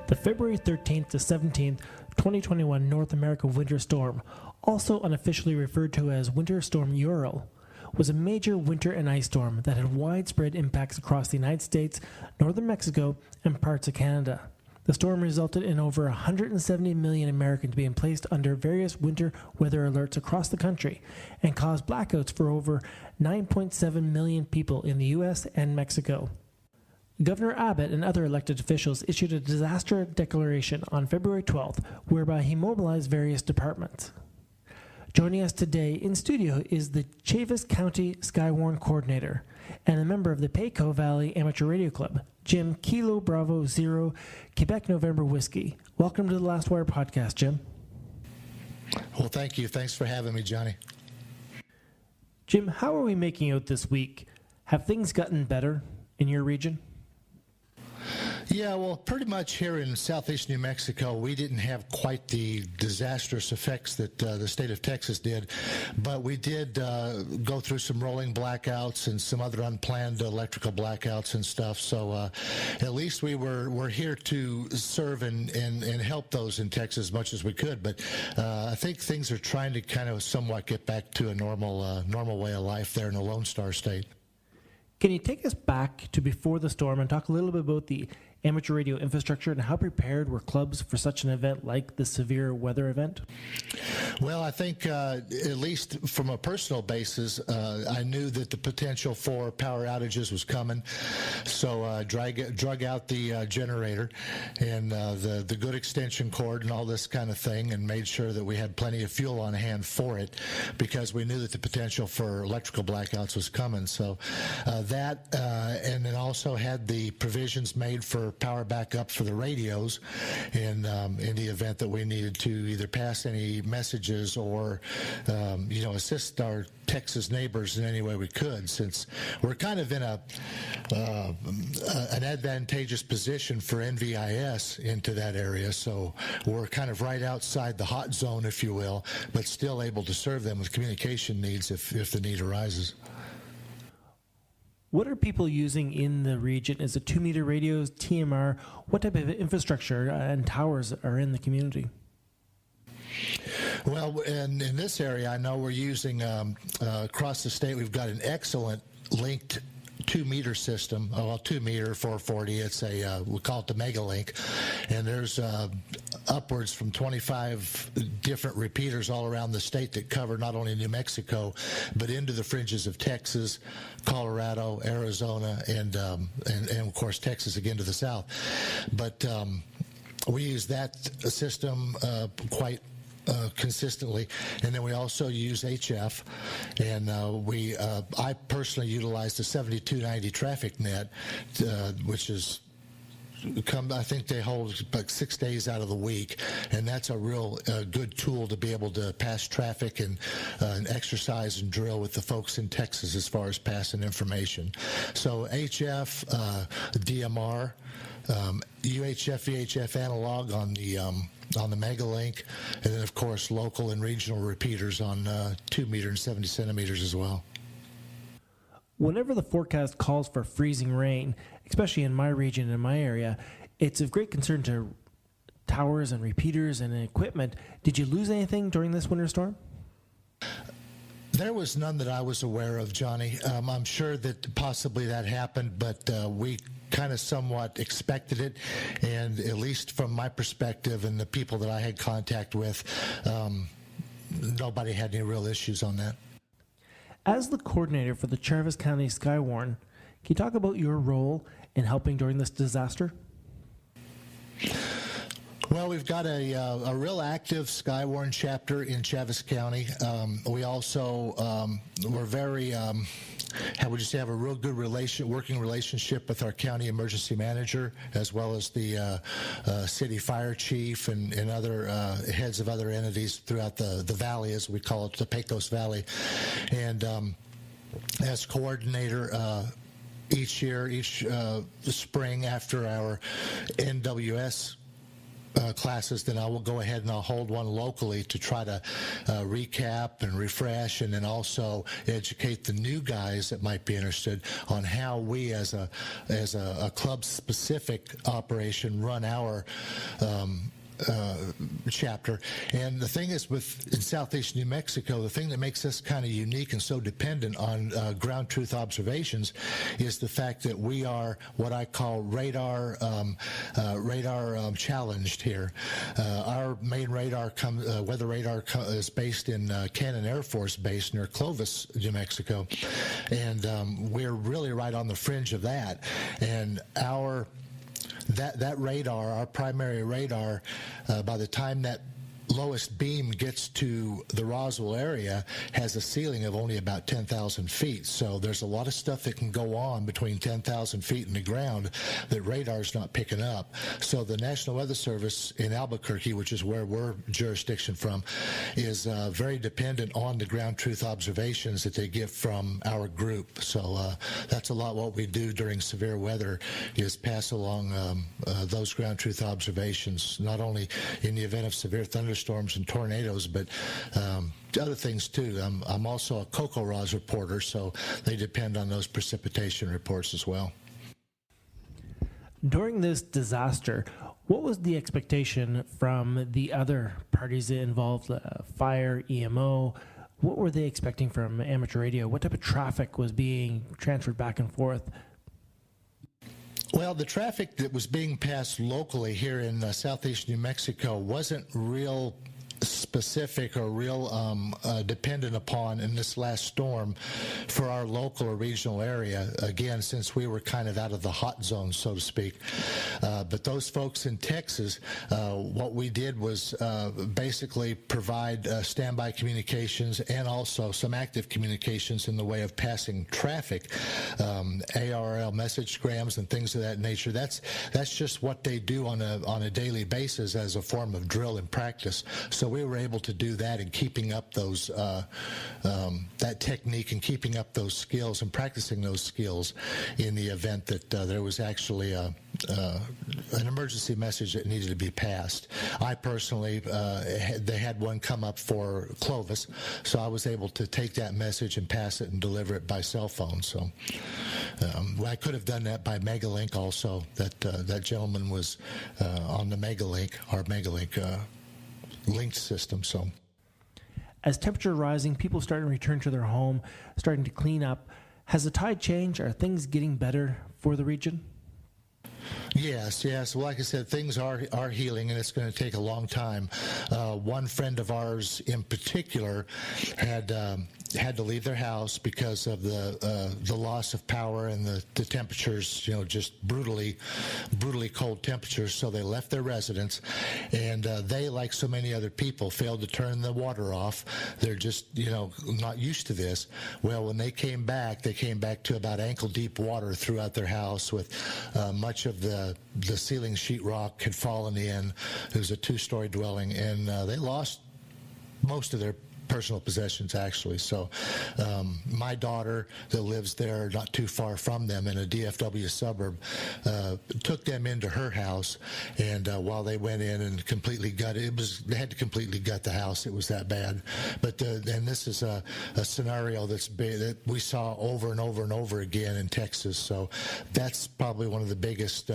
The February 13th to 17th, 2021 North America winter storm, also unofficially referred to as Winter Storm Uri, was a major winter and ice storm that had widespread impacts across the United States, northern Mexico, and parts of Canada. The storm resulted in over 170 million Americans being placed under various winter weather alerts across the country and caused blackouts for over 9.7 million people in the U.S. and Mexico. Governor Abbott and other elected officials issued a disaster declaration on February 12th, whereby he mobilized various departments. Joining us today in studio is the Chaves County Skywarn Coordinator and a member of the Peyco Valley Amateur Radio Club, Jim Kilo Bravo Zero, Quebec November Whiskey. Welcome to the Last Wire podcast, Jim. Well, thank you. Thanks for having me, Johnny. Jim, how are we making out this week? Have things gotten better in your region? Yeah, well, pretty much here in southeast New Mexico, we didn't have quite the disastrous effects that the state of Texas did, but we did go through some rolling blackouts and some other unplanned electrical blackouts and stuff. So at least we're here to serve and help those in Texas as much as we could. But I think things are trying to kind of somewhat get back to a normal way of life there in the Lone Star State. Can you take us back to before the storm and talk a little bit about the amateur radio infrastructure and how prepared were clubs for such an event like the severe weather event? Well, I think at least from a personal basis, I knew that the potential for power outages was coming, so drug out the generator and the good extension cord and all this kind of thing, and made sure that we had plenty of fuel on hand for it, because we knew that the potential for electrical blackouts was coming. So and then also had the provisions made for power backup for the radios in the event that we needed to either pass any messages or assist our Texas neighbors in any way we could, since we're kind of in an advantageous position for NVIS into that area. So we're kind of right outside the hot zone, if you will, but still able to serve them with communication needs if the need arises. What are people using in the region? Is it 2-meter radios, TMR? What type of infrastructure and towers are in the community? Well, in this area, I know we're using, across the state, we've got an excellent linked 2-meter system, 2-meter 440. It's we call it the Mega Link, and there's upwards from 25 different repeaters all around the state that cover not only New Mexico, but into the fringes of Texas, Colorado, Arizona, and of course Texas again to the south. But we use that system quite consistently, and then we also use HF, and I personally utilize the 7290 traffic net, which is I think they hold about 6 days out of the week, and that's a real good tool to be able to pass traffic and exercise and drill with the folks in Texas as far as passing information. So HF, DMR, UHF, VHF analog on the Megalink, and then of course local and regional repeaters on 2-meter and 70 centimeters as well. Whenever the forecast calls for freezing rain, especially in my region, in my area, it's of great concern to towers and repeaters and equipment. Did you lose anything during this winter storm? There was none that I was aware of, Johnny. I'm sure that possibly that happened, but we kind of somewhat expected it, and at least from my perspective and the people that I had contact with, nobody had any real issues on that. As the coordinator for the Chaves County Skywarn, can you talk about your role in helping during this disaster? Well, we've got a real active Skywarn chapter in Chaves County. We also we're very, how would you say, have a real good working relationship with our county emergency manager, as well as the city fire chief and other heads of other entities throughout the valley, as we call it, the Pecos Valley. And as coordinator, each spring after our NWS classes, then I will go ahead and I'll hold one locally to try to recap and refresh, and then also educate the new guys that might be interested on how we as a club-specific operation run our chapter. And the thing is, in southeast New Mexico, the thing that makes us kind of unique and so dependent on ground truth observations is the fact that we are what I call radar challenged here. Our main radar weather radar is based in Cannon Air Force Base near Clovis, New Mexico, and we're really right on the fringe of that. And that radar, our primary radar, by the time that lowest beam gets to the Roswell area, has a ceiling of only about 10,000 feet. So there's a lot of stuff that can go on between 10,000 feet in the ground that radar's not picking up. So the National Weather Service in Albuquerque, which is where we're jurisdiction from, is very dependent on the ground truth observations that they get from our group. So that's a lot what we do during severe weather, is pass along those ground truth observations, not only in the event of severe thunderstorms and tornadoes, but other things too. I'm also a CoCoRaHS reporter, so they depend on those precipitation reports as well. During this disaster, what was the expectation from the other parties involved, fire, EMO? What were they expecting from amateur radio? What type of traffic was being transferred back and forth? Well, the traffic that was being passed locally here in southeast New Mexico wasn't real specific or real dependent upon in this last storm for our local or regional area, again, since we were kind of out of the hot zone, so to speak. But those folks in Texas, what we did was basically provide standby communications and also some active communications in the way of passing traffic, ARL messagegrams and things of that nature. That's just what they do on a daily basis as a form of drill and practice. So we were able to do that and keeping up those that technique and keeping up those skills and practicing those skills in the event that there was actually an emergency message that needed to be passed. I personally, they had one come up for Clovis, so I was able to take that message and pass it and deliver it by cell phone. So I could have done that by Megalink also. That gentleman was on the Megalink, our Megalink linked system. So as temperature rising, people starting to return to their home, starting to clean up. Has the tide changed? Are things getting better for the region? Yes. Well, like I said, things are healing, and it's going to take a long time. One friend of ours in particular had to leave their house because of the loss of power and the temperatures, just brutally cold temperatures. So they left their residence, and they, like so many other people, failed to turn the water off. They're just, not used to this. Well, when they came back to about ankle-deep water throughout their house, with much of the ceiling sheetrock had fallen in. It was a two-story dwelling, and they lost most of their personal possessions, actually. So my daughter that lives there not too far from them in a DFW suburb took them into her house, and while they went in and completely gutted, they had to completely gut the house. It was that bad. But and this is a scenario that we saw over and over and over again in Texas. So that's probably one of the biggest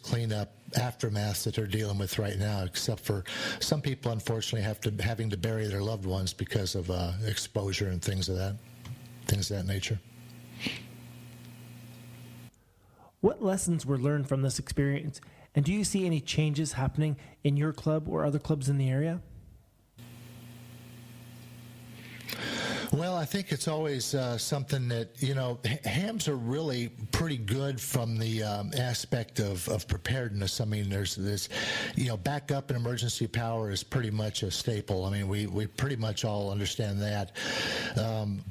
cleanup aftermath that they're dealing with right now, except for some people unfortunately having to bury their loved ones because of exposure and things of that nature. What lessons were learned from this experience, and do you see any changes happening in your club or other clubs in the area? Well, I think it's always something that, hams are really pretty good from the aspect of preparedness. I mean, there's this, backup and emergency power is pretty much a staple. I mean, we pretty much all understand that.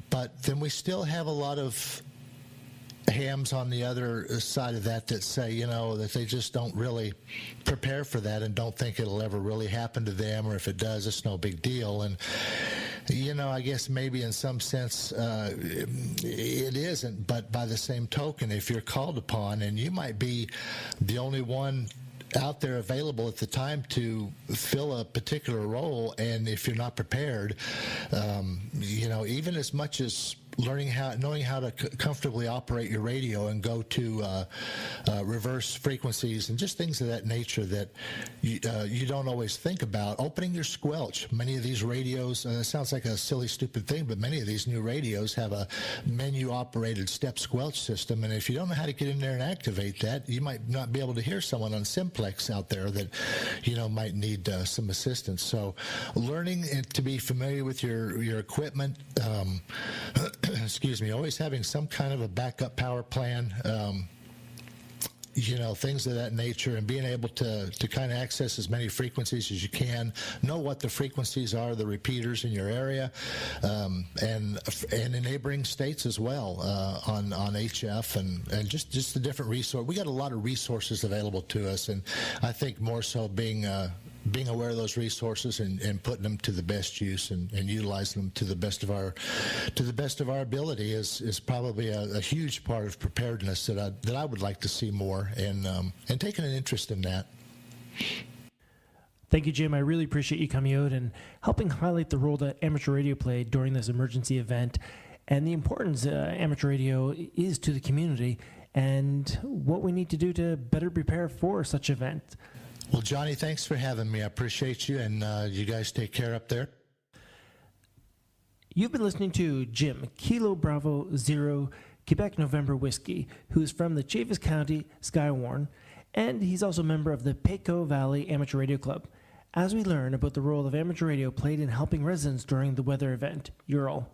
But then we still have a lot of hams on the other side of that say, that they just don't really prepare for that and don't think it'll ever really happen to them, or if it does, it's no big deal. And I guess maybe in some sense it isn't, but by the same token, if you're called upon, and you might be the only one out there available at the time to fill a particular role, and if you're not prepared, even as much as knowing how to comfortably operate your radio and go to reverse frequencies and just things of that nature that you don't always think about. Opening your squelch. Many of these radios, and it sounds like a silly, stupid thing, but many of these new radios have a menu-operated step squelch system, and if you don't know how to get in there and activate that, you might not be able to hear someone on simplex out there that might need some assistance. So learning to be familiar with your equipment, excuse me, always having some kind of a backup power plan, things of that nature, and being able to kind of access as many frequencies as you can, know what the frequencies are, the repeaters in your area, and in neighboring states as well, on HF and just the different resources. We got a lot of resources available to us, and I think more so being aware of those resources and putting them to the best use and utilizing them to the best of our ability is probably a huge part of preparedness that I would like to see more, and taking an interest in that. Thank you, Jim. I really appreciate you coming out and helping highlight the role that amateur radio played during this emergency event and the importance amateur radio is to the community and what we need to do to better prepare for such event. Well, Johnny, thanks for having me. I appreciate you, and you guys take care up there. You've been listening to Jim, Kilo Bravo Zero, Quebec November Whiskey, who's from the Chavis County Skywarn, and he's also a member of the Pecos Valley Amateur Radio Club. As we learn about the role of amateur radio played in helping residents during the weather event, Ural.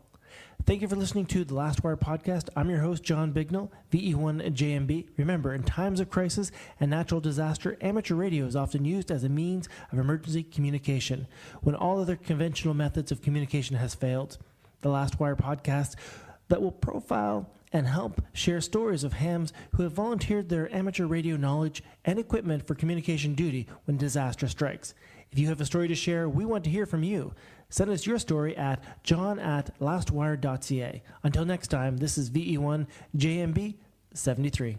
Thank you for listening to the Last Wire podcast. I'm your host, John Bignell, VE1JMB. Remember, in times of crisis and natural disaster, amateur radio is often used as a means of emergency communication when all other conventional methods of communication has failed. The Last Wire podcast that will profile and help share stories of hams who have volunteered their amateur radio knowledge and equipment for communication duty when disaster strikes. If you have a story to share, we want to hear from you. Send us your story at john@lastwire.ca. Until next time, this is VE1JMB 73.